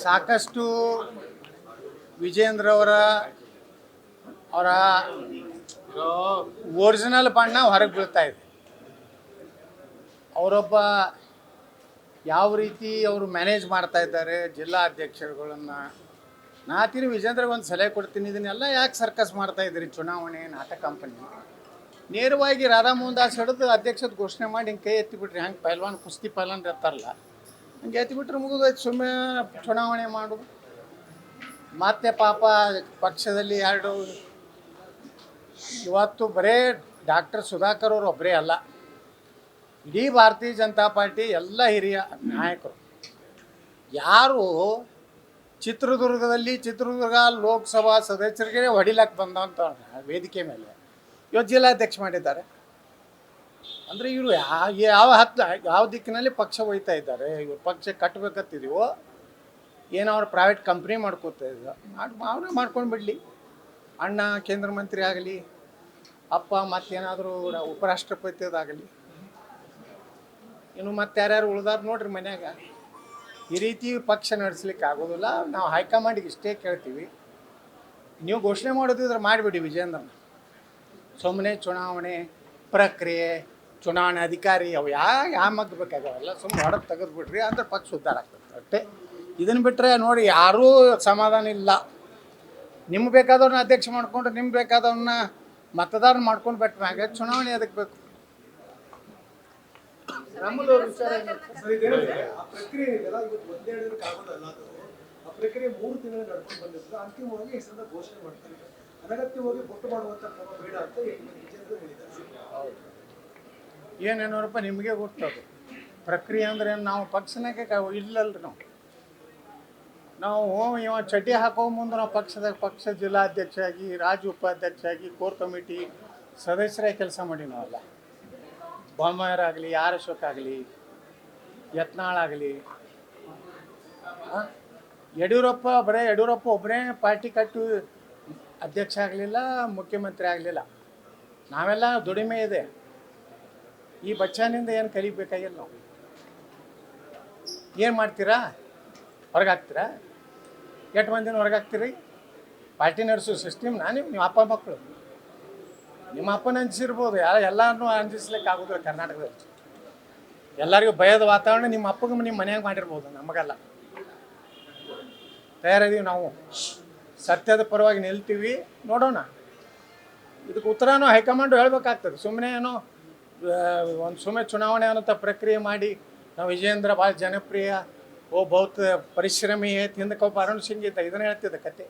ಸಾಕಷ್ಟು ವಿಜೇಂದ್ರ ಅವರ ಒರಿಜಿನಲ್ ಬಣ್ಣ ಹೊರಗೆ ಬೀಳ್ತಾ ಇದೆ. ಅವರೊಬ್ಬ ಯಾವ ರೀತಿ ಅವರು ಮ್ಯಾನೇಜ್ ಮಾಡ್ತಾ ಇದ್ದಾರೆ ಜಿಲ್ಲಾ ಅಧ್ಯಕ್ಷರುಗಳನ್ನು. ನಾತೀನಿ ವಿಜೇಂದ್ರಗೆ ಒಂದು ಸಲಹೆ ಕೊಡ್ತೀನಿ, ಇದನ್ನೆಲ್ಲ ಯಾಕೆ ಸರ್ಕಸ್ ಮಾಡ್ತಾ ಇದ್ದೀರಿ? ಚುನಾವಣೆ ನಾಟಕ ಕಂಪನಿ ನೇರವಾಗಿ ರಾಧಾಮೋಹನ್ ದಾಸ್ ಹಿಡಿದು ಅಧ್ಯಕ್ಷದ ಘೋಷಣೆ ಮಾಡಿ ಹಿಂಗೆ ಕೈ ಎತ್ತಿಬಿಟ್ರಿ. ಹಂಗೆ ಪೈಲ್ವಾನ್ ಕುಸ್ತಿ ಪೈಲ್ವಾನ್ ಇರ್ತಾರಲ್ಲ, ಹಂಗೆ ಎತ್ತಿಬಿಟ್ರೆ ಮುಗಿದೋಯ್ತು. ಸುಮ್ಮನೆ ಚುನಾವಣೆ ಮಾಡೋದು. ಮತ್ತೆ ಪಾಪ ಪಕ್ಷದಲ್ಲಿ ಇವತ್ತು ಬರೇ ಡಾಕ್ಟರ್ ಸುಧಾಕರ್ ಅವರು ಒಬ್ಬರೇ ಅಲ್ಲ, ಇಡೀ ಭಾರತೀಯ ಜನತಾ ಪಾರ್ಟಿ ಎಲ್ಲ ಹಿರಿಯ ನಾಯಕರು ಯಾರು ಚಿತ್ರದುರ್ಗ ಲೋಕಸಭಾ ಸದಸ್ಯರಿಗೆ ಹೊಡಿಲಕ್ಕೆ ಬಂದಂಥ ವೇದಿಕೆ ಮೇಲೆ ಇವತ್ತು ಜಿಲ್ಲಾಧ್ಯಕ್ಷ ಮಾಡಿದ್ದಾರೆ. ಅಂದರೆ ಇವರು ಯಾವ ದಿಕ್ಕಿನಲ್ಲಿ ಪಕ್ಷ ಒಯ್ತಾ ಇದ್ದಾರೆ? ಇವ್ರು ಪಕ್ಷ ಕಟ್ಟಬೇಕತ್ತಿದೀವೋ ಏನೋ ಅವ್ರು ಪ್ರೈವೇಟ್ ಕಂಪ್ನಿ ಮಾಡ್ಕೋತಾ ಇದ್ರು, ಅವರೇ ಮಾಡ್ಕೊಂಡು ಬಿಡಲಿ. ಅಣ್ಣ ಕೇಂದ್ರ ಮಂತ್ರಿ ಆಗಲಿ, ಅಪ್ಪ ಮತ್ತೇನಾದರೂ ಉಪರಾಷ್ಟ್ರಪತಿಯದಾಗಲಿ, ಇನ್ನು ಮತ್ತೆ ಯಾರ್ಯಾರು ಉಳ್ದಾರು ನೋಡ್ರಿ ಮನ್ಯಾಗ. ಈ ರೀತಿ ಪಕ್ಷ ನಡೆಸ್ಲಿಕ್ಕೆ ಆಗೋದಿಲ್ಲ. ನಾವು ಹೈಕಮಾಂಡಿಗೆ ಇಷ್ಟೇ ಕೇಳ್ತೀವಿ, ನೀವು ಘೋಷಣೆ ಮಾಡೋದಿದ್ರೆ ಮಾಡಿಬಿಡಿ ವಿಜೇಂದ್ರನ. ಸುಮ್ಮನೆ ಚುನಾವಣೆ ಪ್ರಕ್ರಿಯೆ, ಚುನಾವಣೆ ಅಧಿಕಾರಿ ಅವು ಯಾವ ಮಗ್ಬೇಕಾಗಲ್ಲ, ಸುಮ್ಮನೆ ಹೊರಗೆ ತೆಗೆದುಬಿಡ್ರಿ, ಅಂದ್ರೆ ಪಕ್ಷ ಉದ್ಧಾರ ಆಗ್ತದೆ ಅಷ್ಟೇ. ಇದನ್ನು ಬಿಟ್ಟರೆ ನೋಡಿ ಯಾರೂ ಸಮಾಧಾನ ಇಲ್ಲ. ನಿಮ್ಗೆ ಬೇಕಾದವ್ರನ್ನ ಅಧ್ಯಕ್ಷ ಮಾಡ್ಕೊಂಡ್ರೆ ನಿಮ್ಗೆ ಬೇಕಾದವ್ರನ್ನ ಮತದಾರನ ಮಾಡ್ಕೊಂಡು ಬಿಟ್ಟಾಗ ಚುನಾವಣೆ ಅದಕ್ಕೆ ಬೇಕು. ಪ್ರಕ್ರಿಯೆ 3 ತಿಂಗಳು ನಡ್ಕೊಂಡು ಬಂದಿದ್ರು, ಅಂತಿಮವಾಗಿ ಹೆಸರನ್ನ ಘೋಷಣೆ ಮಾಡ್ತಾರೆ. ಅನಗತ್ಯವಾಗಿ ಬೊಟ್ಟು ಮಾಡುವಂತ ಕ್ರಮ ಬೇಡ ಅಂತ ಹೇಳಿದ್ದಾರೆ. ಏನೇನೋರಪ್ಪ ನಿಮಗೆ ಗೊತ್ತದು ಪ್ರಕ್ರಿಯೆ ಅಂದ್ರೆ. ನಾವು ಪಕ್ಷನಾಗೆ ಇಲ್ಲಲ್ರಿ. ನಾವು ಇವ ಚಡ್ಡಿ ಹಾಕೋ ಮುಂದೆ ನಾವು ಪಕ್ಷ ಜಿಲ್ಲಾಧ್ಯಕ್ಷ ಆಗಿ, ರಾಜ್ಯ ಉಪಾಧ್ಯಕ್ಷ ಆಗಿ, ಕೋರ್ ಕಮಿಟಿ ಸದಸ್ಯರಾಗಿ ಕೆಲಸ ಮಾಡಿ ನಾವಲ್ಲ. ಬೊಮ್ಮಾಯರಾಗಲಿ, ಆರ್ ಅಶೋಕ್ ಆಗಲಿ, ಯತ್ನಾಳ್ ಆಗಲಿ, ಯಡಿಯೂರಪ್ಪ ಒಬ್ಬರೇ ಪಾರ್ಟಿ ಕಟ್ಟು ಅಧ್ಯಕ್ಷ ಆಗಲಿಲ್ಲ, ಮುಖ್ಯಮಂತ್ರಿ ಆಗಲಿಲ್ಲ. ನಾವೆಲ್ಲ ದುಡಿಮೆ ಇದೆ. ಈ ಬಚ್ಚಾನಿಂದ ಏನು ಕಲಿಬೇಕಾಗಿಲ್ಲ. ನಾವು ಏನು ಮಾಡ್ತೀರಾ? ಹೊರಗೆ ಹಾಕ್ತೀರಾ? ಎಷ್ಟು ಮಂದಿನ ಹೊರಗೆ ಹಾಕ್ತೀರಿ? ಪಾರ್ಟಿ ನಡೆಸೋ ಸಿಸ್ಟಮ್ನ ನಿಮ್ಮ ಅಪ್ಪ ಮಕ್ಕಳು. ನಿಮ್ಮ ಅಪ್ಪನ ಅಂಜಿಸಿರ್ಬೋದು, ಎಲ್ಲರನ್ನೂ ಅಂಜಿಸ್ಲಿಕ್ಕೆ ಆಗೋದಿಲ್ಲ. ಕರ್ನಾಟಕದಲ್ಲಿ ಎಲ್ಲರಿಗೂ ಭಯದ ವಾತಾವರಣ ನಿಮ್ಮ ಅಪ್ಪಗೆ ನಿಮ್ಮ ಮನೆಯಾಗ ಮಾಡಿರ್ಬೋದು, ನಮಗಲ್ಲ. ತಯಾರಿದ್ದೀವಿ ನಾವು, ಸತ್ಯದ ಪರವಾಗಿ ನಿಲ್ತೀವಿ. ನೋಡೋಣ, ಇದಕ್ಕೆ ಉತ್ತರನೂ ಹೈಕಮಾಂಡು ಹೇಳ್ಬೇಕಾಗ್ತದೆ. ಸುಮ್ಮನೆ ಏನೋ ಸುಮ್ಮನೆ ಚುನಾವಣೆ ಅನ್ನೋ ಪ್ರಕ್ರಿಯೆ ಮಾಡಿ ನಾವು ವಿಜೇಂದ್ರ ಭಾಳ ಜನಪ್ರಿಯ, ಬಹುತ್ ಪರಿಶ್ರಮಿ, ಹಿಂದಕ್ಕೆ ಒಬ್ಬ ಅರುಣ್ ಸಿಂಗ್ ಇದ್ದ, ಇದನ್ನ ಹೇಳ್ತಿದ್ದ ಕತೆ.